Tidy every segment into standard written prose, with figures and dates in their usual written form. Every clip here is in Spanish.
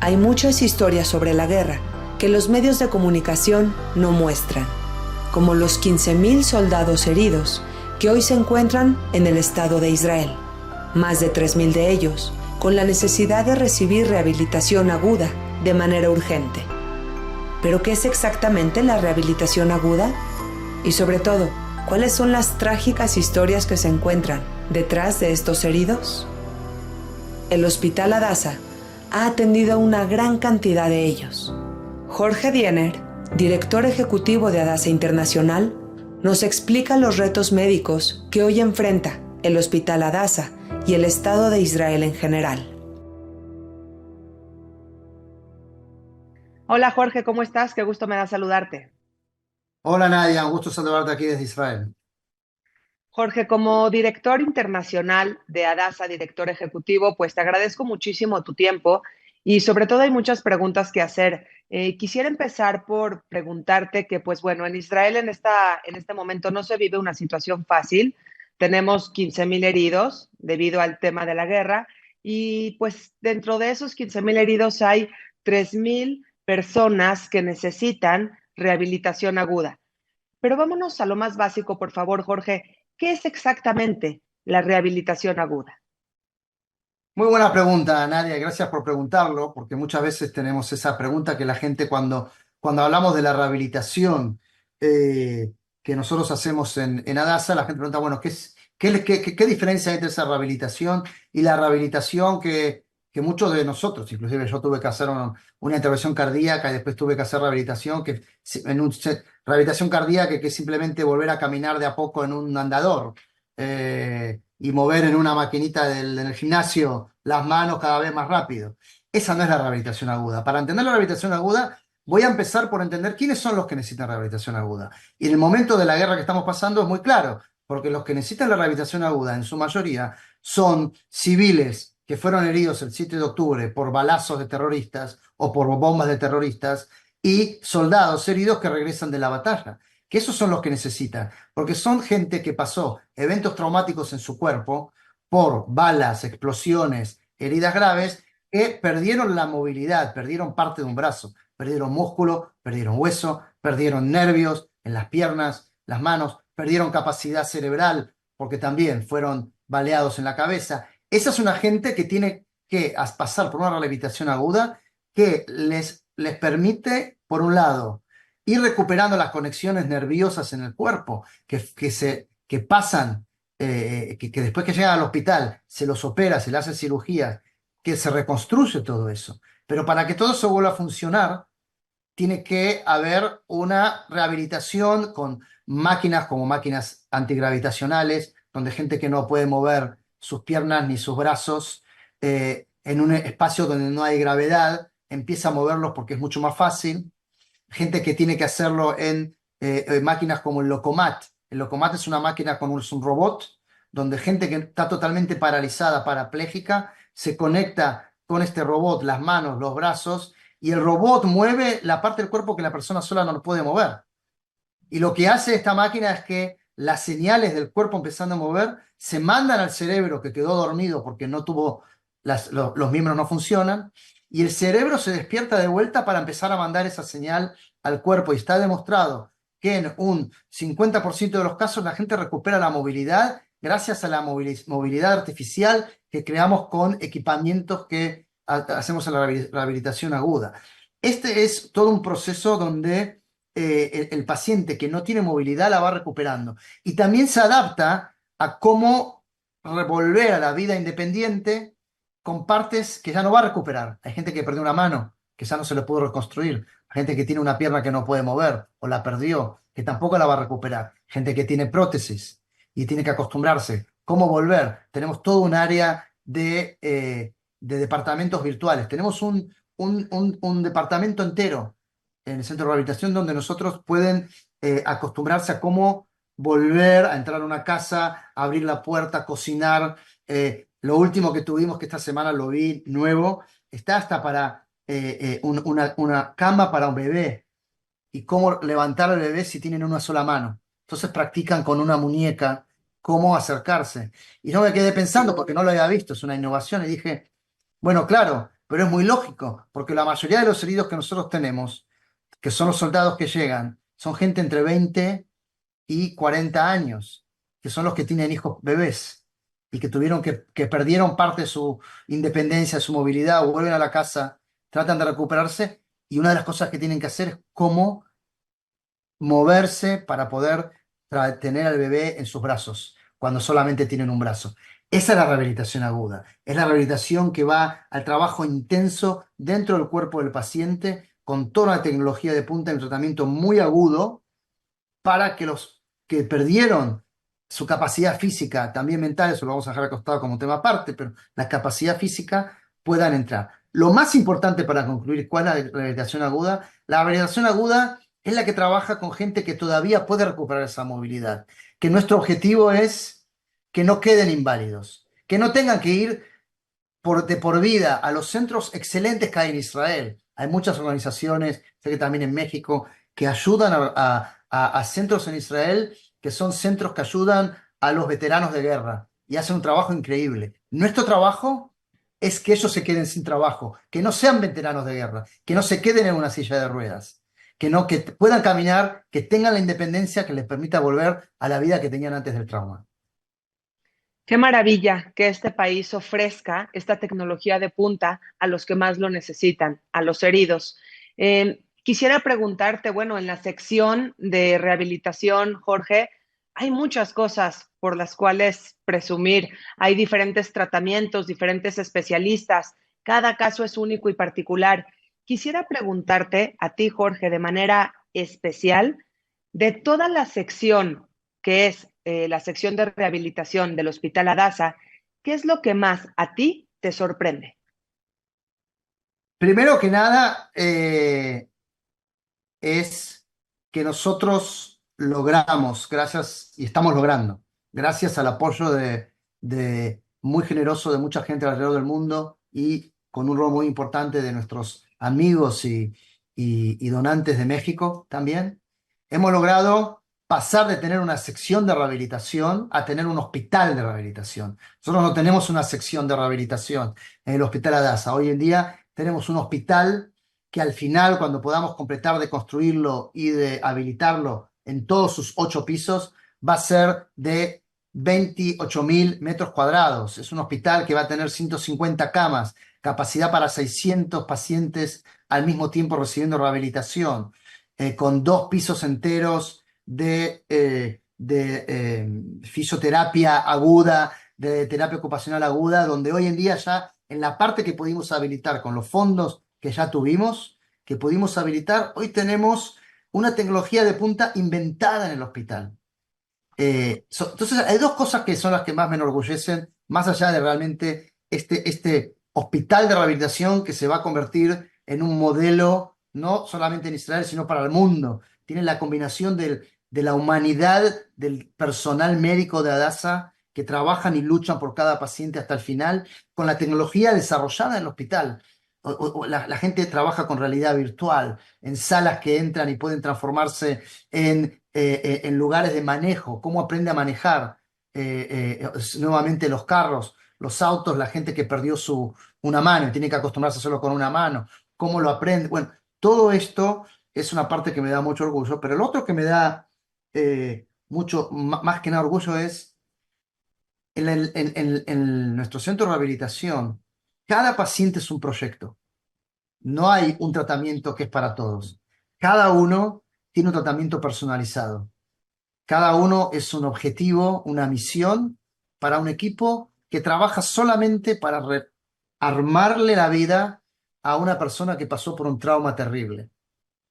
Hay muchas historias sobre la guerra que los medios de comunicación no muestran, como los 15.000 soldados heridos que hoy se encuentran en el Estado de Israel, más de 3.000 de ellos con la necesidad de recibir rehabilitación aguda de manera urgente. ¿Pero qué es exactamente la rehabilitación aguda? Y sobre todo, ¿cuáles son las trágicas historias que se encuentran detrás de estos heridos? El Hospital Hadassah ha atendido a una gran cantidad de ellos. Jorge Diener, director ejecutivo de Hadassah Internacional, nos explica los retos médicos que hoy enfrenta el Hospital Hadassah y el Estado de Israel en general. Hola Jorge, ¿cómo estás? Qué gusto me da saludarte. Hola Nadia, un gusto saludarte aquí desde Israel. Jorge, como director internacional de Hadassah, director ejecutivo, pues te agradezco muchísimo tu tiempo y sobre todo hay muchas preguntas que hacer. Quisiera empezar por preguntarte que, pues bueno, en Israel en este momento no se vive una situación fácil. Tenemos 15.000 heridos debido al tema de la guerra y pues dentro de esos 15.000 heridos hay 3.000 personas que necesitan rehabilitación aguda. Pero vámonos a lo más básico, por favor, Jorge. ¿Qué es exactamente la rehabilitación aguda? Muy buena pregunta, Nadia, gracias por preguntarlo, porque muchas veces tenemos esa pregunta que la gente cuando hablamos de la rehabilitación que nosotros hacemos en Hadassah, la gente pregunta, bueno, ¿qué diferencia hay entre esa rehabilitación y la rehabilitación que muchos de nosotros, inclusive yo tuve que hacer una intervención cardíaca y después tuve que hacer rehabilitación, rehabilitación cardíaca que es simplemente volver a caminar de a poco en un andador? Y mover en una maquinita en el gimnasio las manos cada vez más rápido. Esa no es la rehabilitación aguda. Para entender la rehabilitación aguda, voy a empezar por entender quiénes son los que necesitan rehabilitación aguda. Y en el momento de la guerra que estamos pasando es muy claro, porque los que necesitan la rehabilitación aguda, en su mayoría, son civiles que fueron heridos el 7 de octubre por balazos de terroristas o por bombas de terroristas y soldados heridos que regresan de la batalla, que esos son los que necesitan, porque son gente que pasó eventos traumáticos en su cuerpo por balas, explosiones, heridas graves, que perdieron la movilidad, perdieron parte de un brazo, perdieron músculo, perdieron hueso, perdieron nervios en las piernas, las manos, perdieron capacidad cerebral, porque también fueron baleados en la cabeza. Esa es una gente que tiene que pasar por una rehabilitación aguda que les permite, por un lado, ir recuperando las conexiones nerviosas en el cuerpo que pasan, que después que llegan al hospital se los opera, se le hace cirugía, que se reconstruye todo eso. Pero para que todo eso vuelva a funcionar, tiene que haber una rehabilitación con máquinas como máquinas antigravitacionales, donde gente que no puede mover sus piernas ni sus brazos en un espacio donde no hay gravedad, empieza a moverlos porque es mucho más fácil. Gente que tiene que hacerlo en máquinas como el Locomat. El Locomat es una máquina es un robot, donde gente que está totalmente paralizada, parapléjica, se conecta con este robot, las manos, los brazos, y el robot mueve la parte del cuerpo que la persona sola no puede mover. Y lo que hace esta máquina es que las señales del cuerpo empezando a mover se mandan al cerebro que quedó dormido porque no tuvo, los miembros no funcionan, y el cerebro se despierta de vuelta para empezar a mandar esa señal al cuerpo. Y está demostrado que en un 50% de los casos la gente recupera la movilidad gracias a la movilidad artificial que creamos con equipamientos que hacemos en la rehabilitación aguda. Este es todo un proceso donde el paciente que no tiene movilidad la va recuperando. Y también se adapta a cómo revolver a la vida independiente con partes que ya no va a recuperar. Hay gente que perdió una mano, que ya no se le pudo reconstruir. Hay gente que tiene una pierna que no puede mover o la perdió, que tampoco la va a recuperar. Gente que tiene prótesis y tiene que acostumbrarse. ¿Cómo volver? Tenemos todo un área de departamentos virtuales. Tenemos un departamento entero en el centro de rehabilitación donde nosotros pueden acostumbrarse a cómo volver a entrar a una casa, abrir la puerta, cocinar. Lo último que tuvimos, que esta semana lo vi nuevo, está hasta para una cama para un bebé y cómo levantar al bebé si tienen una sola mano. Entonces practican con una muñeca cómo acercarse. Y yo me quedé pensando, porque no lo había visto, es una innovación, y dije, bueno, claro, pero es muy lógico, porque la mayoría de los heridos que nosotros tenemos, que son los soldados que llegan, son gente entre 20 y 40 años, que son los que tienen hijos bebés y que que perdieron parte de su independencia, su movilidad, o vuelven a la casa, tratan de recuperarse, y una de las cosas que tienen que hacer es cómo moverse para poder tener al bebé en sus brazos, cuando solamente tienen un brazo. Esa es la rehabilitación aguda, es la rehabilitación que va al trabajo intenso dentro del cuerpo del paciente, con toda la tecnología de punta en un tratamiento muy agudo, para que los que perdieron su capacidad física, también mental, eso lo vamos a dejar acostado como tema aparte, pero la capacidad física puedan entrar. Lo más importante para concluir, ¿cuál es la rehabilitación aguda? La rehabilitación aguda es la que trabaja con gente que todavía puede recuperar esa movilidad, que nuestro objetivo es que no queden inválidos, que no tengan que ir de por vida a los centros excelentes que hay en Israel. Hay muchas organizaciones, sé que también en México, que ayudan a centros en Israel, que son centros que ayudan a los veteranos de guerra y hacen un trabajo increíble. Nuestro trabajo es que ellos se queden sin trabajo, que no sean veteranos de guerra, que no se queden en una silla de ruedas, que puedan caminar, que tengan la independencia que les permita volver a la vida que tenían antes del trauma. Qué maravilla que este país ofrezca esta tecnología de punta a los que más lo necesitan, a los heridos. Quisiera preguntarte, bueno, en la sección de rehabilitación, Jorge, hay muchas cosas por las cuales presumir. Hay diferentes tratamientos, diferentes especialistas. Cada caso es único y particular. Quisiera preguntarte a ti, Jorge, de manera especial, de toda la sección que es la sección de rehabilitación del Hospital Adasa, ¿qué es lo que más a ti te sorprende? Primero que nada, es que nosotros logramos, gracias, y estamos logrando, gracias al apoyo muy generoso de mucha gente alrededor del mundo y con un rol muy importante de nuestros amigos y donantes de México también, hemos logrado pasar de tener una sección de rehabilitación a tener un hospital de rehabilitación. Nosotros no tenemos una sección de rehabilitación en el Hospital Adasa. Hoy en día tenemos un hospital que al final, cuando podamos completar de construirlo y de habilitarlo en todos sus 8 pisos, va a ser de 28.000 metros cuadrados. Es un hospital que va a tener 150 camas, capacidad para 600 pacientes al mismo tiempo recibiendo rehabilitación, con 2 pisos enteros de fisioterapia aguda, de terapia ocupacional aguda, donde hoy en día ya en la parte que pudimos habilitar con los fondos que ya tuvimos, que pudimos habilitar, hoy tenemos una tecnología de punta inventada en el hospital. Entonces, hay 2 cosas que son las que más me enorgullecen, más allá de realmente este hospital de rehabilitación que se va a convertir en un modelo, no solamente en Israel, sino para el mundo. Tiene la combinación de la humanidad del personal médico de Adasa, que trabajan y luchan por cada paciente hasta el final, con la tecnología desarrollada en el hospital. La gente trabaja con realidad virtual, en salas que entran y pueden transformarse en lugares de manejo, cómo aprende a manejar nuevamente los carros, los autos, la gente que perdió una mano y tiene que acostumbrarse solo con una mano, cómo lo aprende. Bueno, todo esto es una parte que me da mucho orgullo, pero el otro que me da mucho, más que nada orgullo es en nuestro centro de rehabilitación, cada paciente es un proyecto. No hay un tratamiento que es para todos. Cada uno tiene un tratamiento personalizado. Cada uno es un objetivo, una misión para un equipo que trabaja solamente para armarle la vida a una persona que pasó por un trauma terrible.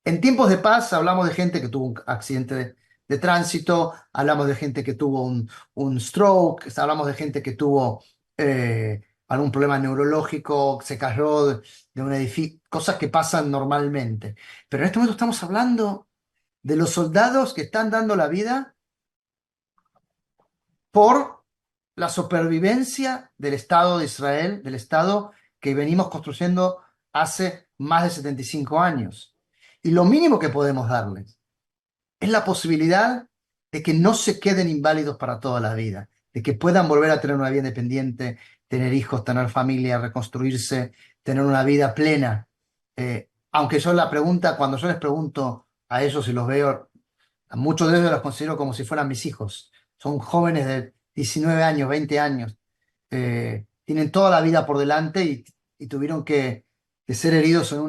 En tiempos de paz hablamos de gente que tuvo un accidente de tránsito, hablamos de gente que tuvo un stroke, hablamos de gente que tuvo algún problema neurológico, se cayó de un edificio, cosas que pasan normalmente. Pero en este momento estamos hablando de los soldados que están dando la vida por la supervivencia del Estado de Israel, del Estado que venimos construyendo hace más de 75 años. Y lo mínimo que podemos darles es la posibilidad de que no se queden inválidos para toda la vida, de que puedan volver a tener una vida independiente, tener hijos, tener familia, reconstruirse, tener una vida plena. Aunque yo la pregunta, cuando yo les pregunto a ellos y los veo, a muchos de ellos los considero como si fueran mis hijos. Son jóvenes de 19 años, 20 años. Tienen toda la vida por delante y tuvieron que ser heridos en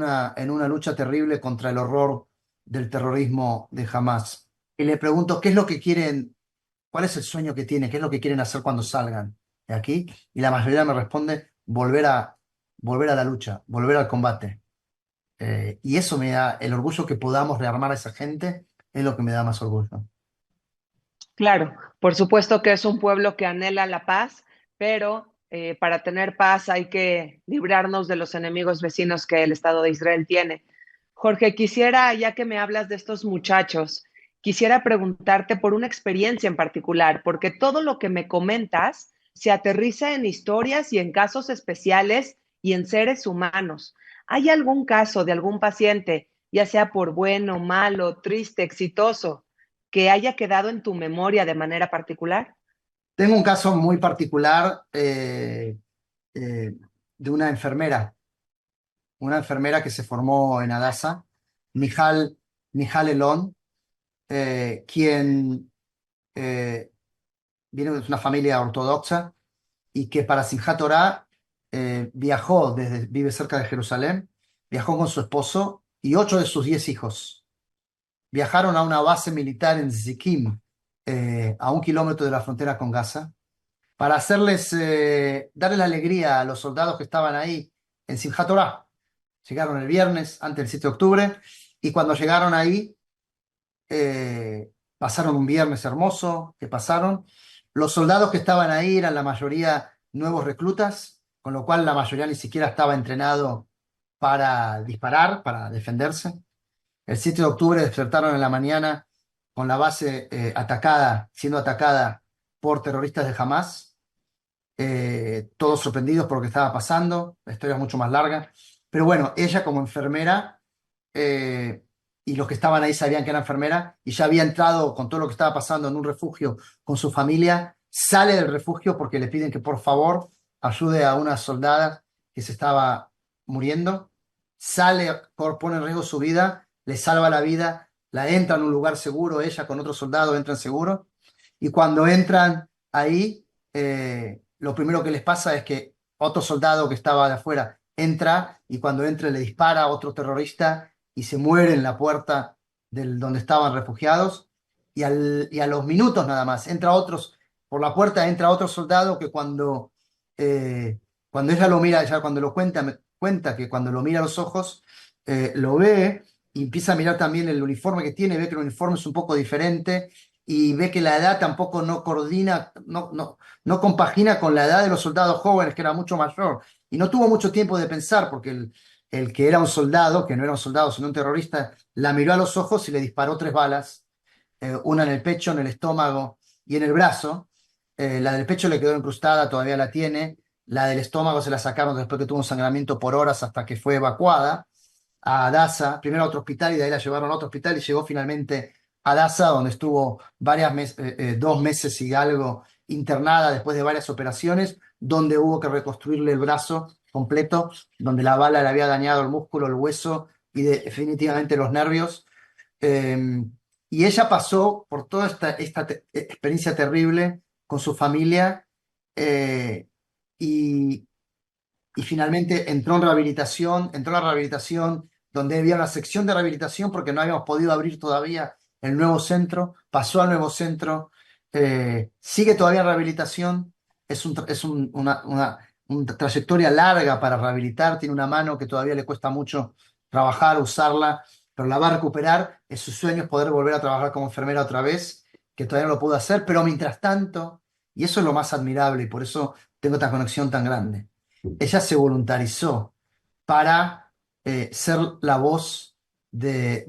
una lucha terrible contra el horror del terrorismo de Hamas. Y le pregunto, ¿qué es lo que quieren? ¿Cuál es el sueño que tienen? ¿Qué es lo que quieren hacer cuando salgan de aquí? Y la mayoría me responde, volver a la lucha, volver al combate. Y eso me da el orgullo que podamos rearmar a esa gente, es lo que me da más orgullo. Claro, por supuesto que es un pueblo que anhela la paz, pero para tener paz hay que librarnos de los enemigos vecinos que el Estado de Israel tiene. Jorge, quisiera, ya que me hablas de estos muchachos, quisiera preguntarte por una experiencia en particular, porque todo lo que me comentas se aterriza en historias y en casos especiales y en seres humanos. ¿Hay algún caso de algún paciente, ya sea por bueno, malo, triste, exitoso, que haya quedado en tu memoria de manera particular? Tengo un caso muy particular de una enfermera que se formó en Adasa, Mijal Elon, quien eh, viene de una familia ortodoxa y que para Simchat Torah vive cerca de Jerusalén, viajó con su esposo y 8 de sus 10 hijos. Viajaron a una base militar en Zikim, a 1 kilómetro de la frontera con Gaza, para darle la alegría a los soldados que estaban ahí en Simchat Torah. Llegaron el viernes, antes del 7 de octubre, y cuando llegaron ahí, pasaron un viernes hermoso, que pasaron. Los soldados que estaban ahí eran la mayoría nuevos reclutas, con lo cual la mayoría ni siquiera estaba entrenado para disparar, para defenderse. El 7 de octubre despertaron en la mañana con la base siendo atacada por terroristas de Hamas, todos sorprendidos por lo que estaba pasando. La historia es mucho más larga. Pero bueno, ella como enfermera, y los que estaban ahí sabían que era enfermera, y ya había entrado con todo lo que estaba pasando en un refugio con su familia, sale del refugio porque le piden que por favor ayude a una soldada que se estaba muriendo, pone en riesgo su vida, le salva la vida, la entra en un lugar seguro, ella con otro soldado entran seguro, y cuando entran ahí, lo primero que les pasa es que otro soldado que estaba de afuera entra y cuando entra le dispara a otro terrorista y se muere en la puerta donde estaban refugiados, y a los minutos nada más por la puerta entra otro soldado que cuando ella lo mira, ella cuando lo cuenta, me cuenta que cuando lo mira a los ojos, lo ve y empieza a mirar también el uniforme que tiene, ve que el uniforme es un poco diferente y ve que la edad tampoco no coordina, no compagina con la edad de los soldados jóvenes, que era mucho mayor. Y no tuvo mucho tiempo de pensar, porque el que era un soldado, que no era un soldado, sino un terrorista, la miró a los ojos y le disparó 3 balas, una en el pecho, en el estómago y en el brazo. La del pecho le quedó incrustada, todavía la tiene. La del estómago se la sacaron después que tuvo un sangramiento por horas hasta que fue evacuada a Adasa, primero a otro hospital y de ahí la llevaron a otro hospital y llegó finalmente a Adasa, donde estuvo 2 meses y algo internada después de varias operaciones, donde hubo que reconstruirle el brazo completo, donde la bala le había dañado el músculo, el hueso y definitivamente los nervios. Y ella pasó por toda esta experiencia terrible con su familia, y, y finalmente entró a la rehabilitación donde había una sección de rehabilitación porque no habíamos podido abrir todavía el nuevo centro, pasó al nuevo centro, sigue todavía en rehabilitación, una trayectoria larga para rehabilitar, tiene una mano que todavía le cuesta mucho trabajar, usarla, pero la va a recuperar, es su sueño es poder volver a trabajar como enfermera otra vez, que todavía no lo pudo hacer, pero mientras tanto, y eso es lo más admirable y por eso tengo esta conexión tan grande, ella se voluntarizó para ser la voz de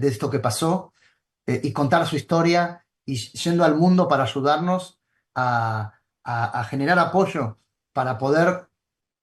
esto que pasó, y contar su historia y yendo al mundo para ayudarnos a generar apoyo para poder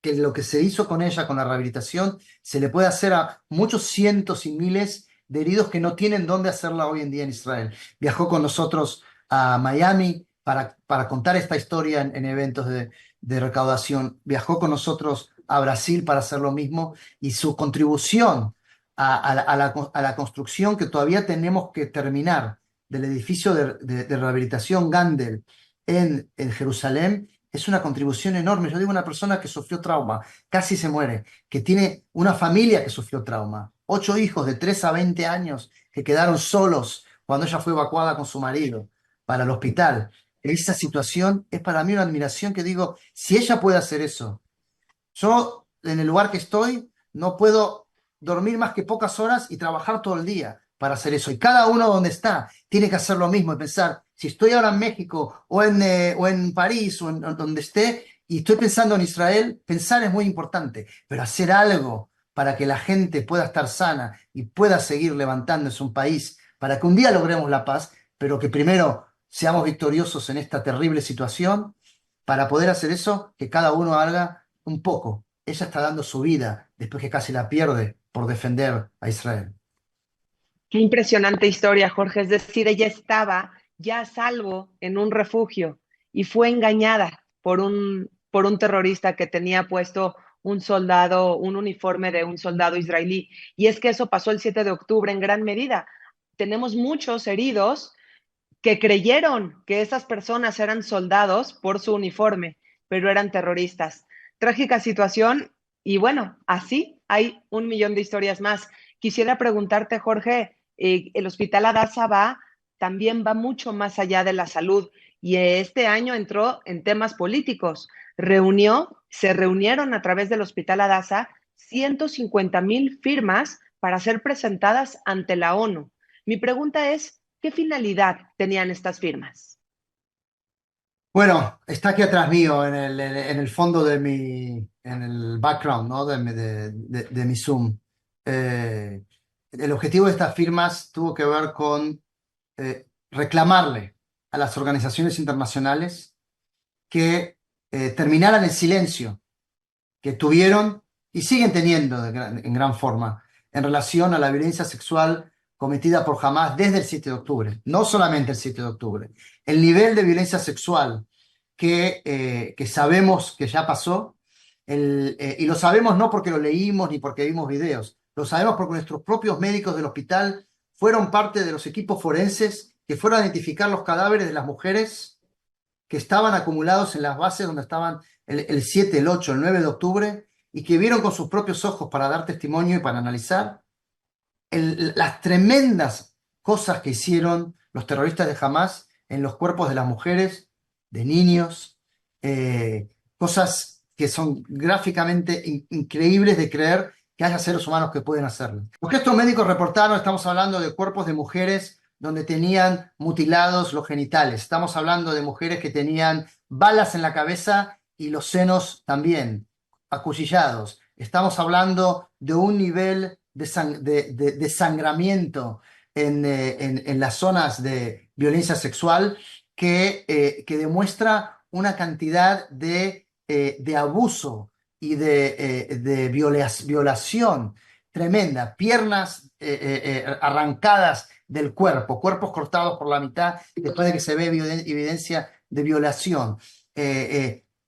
que lo que se hizo con ella, con la rehabilitación, se le pueda hacer a muchos cientos y miles de heridos que no tienen dónde hacerla hoy en día en Israel. Viajó con nosotros a Miami para contar esta historia en eventos de recaudación. Viajó con nosotros a Brasil para hacer lo mismo, y su contribución a la construcción que todavía tenemos que terminar del edificio de rehabilitación Gandel en Jerusalén es una contribución enorme. Yo digo, una persona que sufrió trauma, casi se muere, que tiene una familia que sufrió trauma, 8 hijos de 3 a 20 años que quedaron solos cuando ella fue evacuada con su marido para el hospital. Esa situación es para mí una admiración que digo, si ella puede hacer eso, yo en el lugar que estoy no puedo dormir más que pocas horas y trabajar todo el día para hacer eso. Y cada uno donde está tiene que hacer lo mismo y pensar, si estoy ahora en México o en París o en donde esté y estoy pensando en Israel, pensar es muy importante, pero hacer algo para que la gente pueda estar sana y pueda seguir levantándose un país, para que un día logremos la paz, pero que primero seamos victoriosos en esta terrible situación. Para poder hacer eso, que cada uno haga un poco. Ella está dando su vida después que casi la pierde por defender a Israel. Qué impresionante historia, Jorge. Es decir, ella estaba ya a salvo en un refugio y fue engañada por un terrorista que tenía puesto un soldado, un uniforme de un soldado israelí. Y es que eso pasó el 7 de octubre en gran medida. Tenemos muchos heridos que creyeron que esas personas eran soldados por su uniforme, pero eran terroristas. Trágica situación y bueno, así hay un millón de historias más. Quisiera preguntarte, Jorge, el Hospital Hadassah también va mucho más allá de la salud y este año entró en temas políticos. Se reunieron a través del Hospital Hadassah 150,000 firmas para ser presentadas ante la ONU. Mi pregunta es, ¿qué finalidad tenían estas firmas? Bueno, está aquí atrás mío en el fondo en el background, ¿no? de mi Zoom. Eh, el objetivo de estas firmas tuvo que ver con reclamarle a las organizaciones internacionales que terminaran el silencio que tuvieron y siguen teniendo en gran forma en relación a la violencia sexual cometida por Hamás desde el 7 de octubre, no solamente el 7 de octubre. El nivel de violencia sexual que sabemos que ya pasó, y lo sabemos no porque lo leímos ni porque vimos videos, lo sabemos porque nuestros propios médicos del hospital fueron parte de los equipos forenses que fueron a identificar los cadáveres de las mujeres que estaban acumulados en las bases donde estaban el 7, el 8, el 9 de octubre y que vieron con sus propios ojos para dar testimonio y para analizar las tremendas cosas que hicieron los terroristas de Hamás en los cuerpos de las mujeres, de niños, cosas que son gráficamente increíbles de creer que haya seres humanos que pueden hacerlo. Lo que estos médicos reportaron, estamos hablando de cuerpos de mujeres donde tenían mutilados los genitales. Estamos hablando de mujeres que tenían balas en la cabeza y los senos también, acuchillados. Estamos hablando de un nivel de sangramiento en las zonas de violencia sexual que demuestra una cantidad de abuso y de violación tremenda. Piernas arrancadas del cuerpo, cuerpos cortados por la mitad después de que se ve evidencia de violación.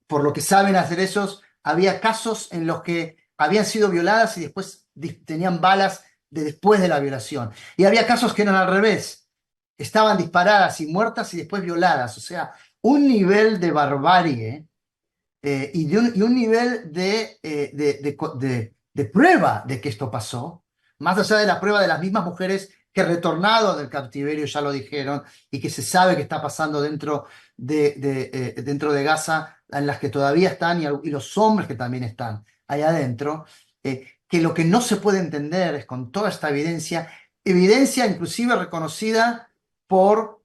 Por lo que saben hacer esos, había casos en los que habían sido violadas y después tenían balas después de la violación. Y había casos que eran al revés, estaban disparadas y muertas y después violadas. O sea, un nivel de barbarie y un nivel de prueba de que esto pasó, más allá de la prueba de las mismas mujeres que retornado del cautiverio ya lo dijeron y que se sabe que está pasando dentro de Gaza, en las que todavía están y los hombres que también están allá adentro, que lo que no se puede entender es con toda esta evidencia inclusive reconocida por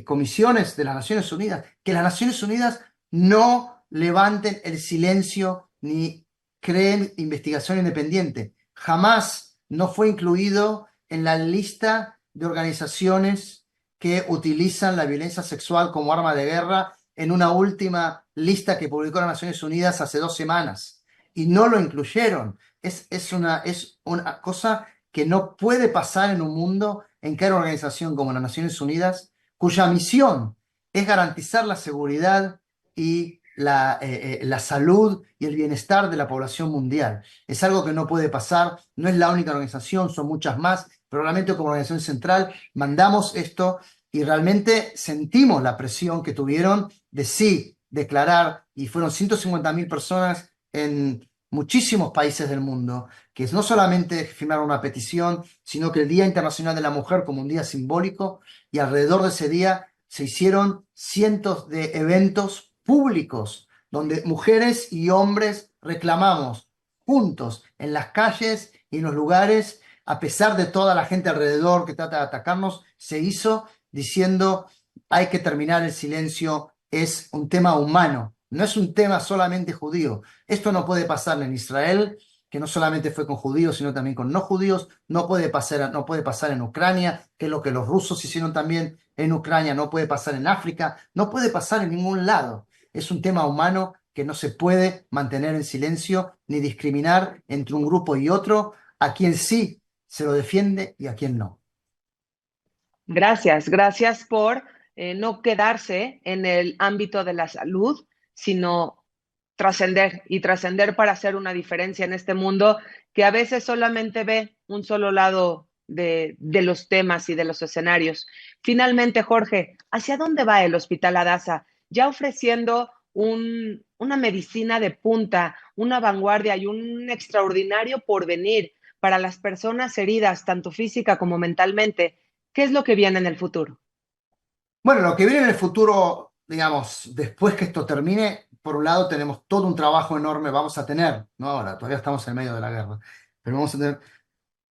comisiones de las Naciones Unidas, que las Naciones Unidas no levanten el silencio ni creen investigación independiente. Jamás no fue incluido en la lista de organizaciones que utilizan la violencia sexual como arma de guerra en una última lista que publicó las Naciones Unidas hace 2 semanas. Y no lo incluyeron. Es una cosa que no puede pasar en un mundo en que hay una organización como las Naciones Unidas, cuya misión es garantizar la seguridad y la salud y el bienestar de la población mundial. Es algo que no puede pasar, no es la única organización, son muchas más, pero realmente como organización central mandamos esto y realmente sentimos la presión que tuvieron de sí declarar, y fueron 150.000 personas en muchísimos países del mundo, que no solamente firmaron una petición, sino que el Día Internacional de la Mujer como un día simbólico, y alrededor de ese día se hicieron cientos de eventos públicos donde mujeres y hombres reclamamos juntos en las calles y en los lugares, a pesar de toda la gente alrededor que trata de atacarnos, se hizo diciendo hay que terminar el silencio, es un tema humano, no es un tema solamente judío. Esto no puede pasar en Israel, que no solamente fue con judíos, sino también con no judíos, no puede pasar en Ucrania, que es lo que los rusos hicieron también en Ucrania, no puede pasar en África, no puede pasar en ningún lado. Es un tema humano que no se puede mantener en silencio ni discriminar entre un grupo y otro, a quien sí se lo defiende y a quien no. Gracias, gracias por no quedarse en el ámbito de la salud, sino trascender y trascender para hacer una diferencia en este mundo que a veces solamente ve un solo lado de los temas y de los escenarios. Finalmente, Jorge, ¿hacia dónde va el Hospital Hadassah? Ya ofreciendo una medicina de punta, una vanguardia y un extraordinario porvenir para las personas heridas, tanto física como mentalmente. ¿Qué es lo que viene en el futuro? Bueno, lo que viene en el futuro, digamos, después que esto termine, por un lado tenemos todo un trabajo enorme, vamos a tener, no ahora, todavía estamos en medio de la guerra, pero vamos a tener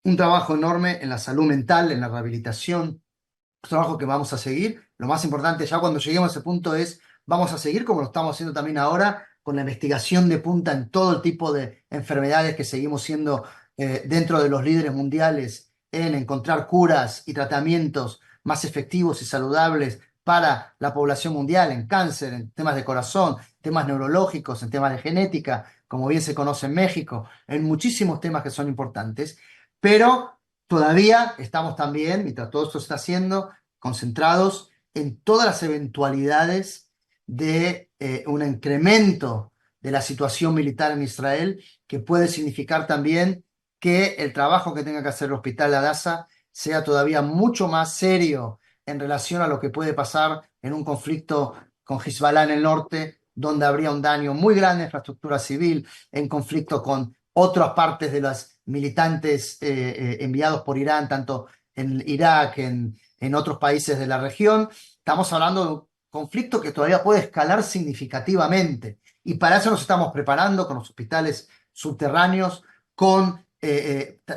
un trabajo enorme en la salud mental, en la rehabilitación, un trabajo que vamos a seguir. Lo más importante ya cuando lleguemos a ese punto es, vamos a seguir como lo estamos haciendo también ahora, con la investigación de punta en todo el tipo de enfermedades que seguimos siendo dentro de los líderes mundiales en encontrar curas y tratamientos más efectivos y saludables para la población mundial, en cáncer, en temas de corazón, temas neurológicos, en temas de genética, como bien se conoce en México, en muchísimos temas que son importantes, pero todavía estamos también, mientras todo esto se está haciendo, concentrados en todas las eventualidades de un incremento de la situación militar en Israel, que puede significar también que el trabajo que tenga que hacer el Hospital Hadassah sea todavía mucho más serio en relación a lo que puede pasar en un conflicto con Hezbollah en el norte, donde habría un daño muy grande a infraestructura civil, en conflicto con otras partes de los militantes enviados por Irán, tanto en Irak, en otros países de la región. Estamos hablando de un conflicto que todavía puede escalar significativamente. Y para eso nos estamos preparando con los hospitales subterráneos, con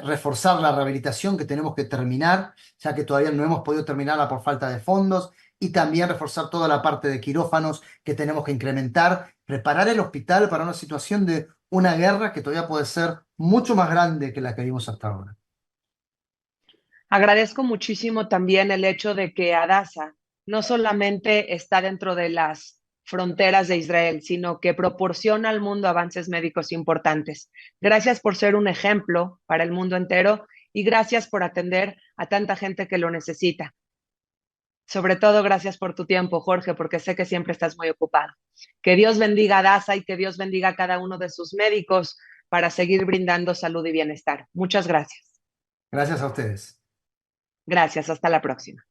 reforzar la rehabilitación que tenemos que terminar, ya que todavía no hemos podido terminarla por falta de fondos, y también reforzar toda la parte de quirófanos que tenemos que incrementar, preparar el hospital para una situación de una guerra que todavía puede ser mucho más grande que la que vimos hasta ahora. Agradezco muchísimo también el hecho de que Hadassah no solamente está dentro de las fronteras de Israel, sino que proporciona al mundo avances médicos importantes. Gracias por ser un ejemplo para el mundo entero y gracias por atender a tanta gente que lo necesita. Sobre todo, gracias por tu tiempo, Jorge, porque sé que siempre estás muy ocupado. Que Dios bendiga a Hadassah y que Dios bendiga a cada uno de sus médicos para seguir brindando salud y bienestar. Muchas gracias. Gracias a ustedes. Gracias, hasta la próxima.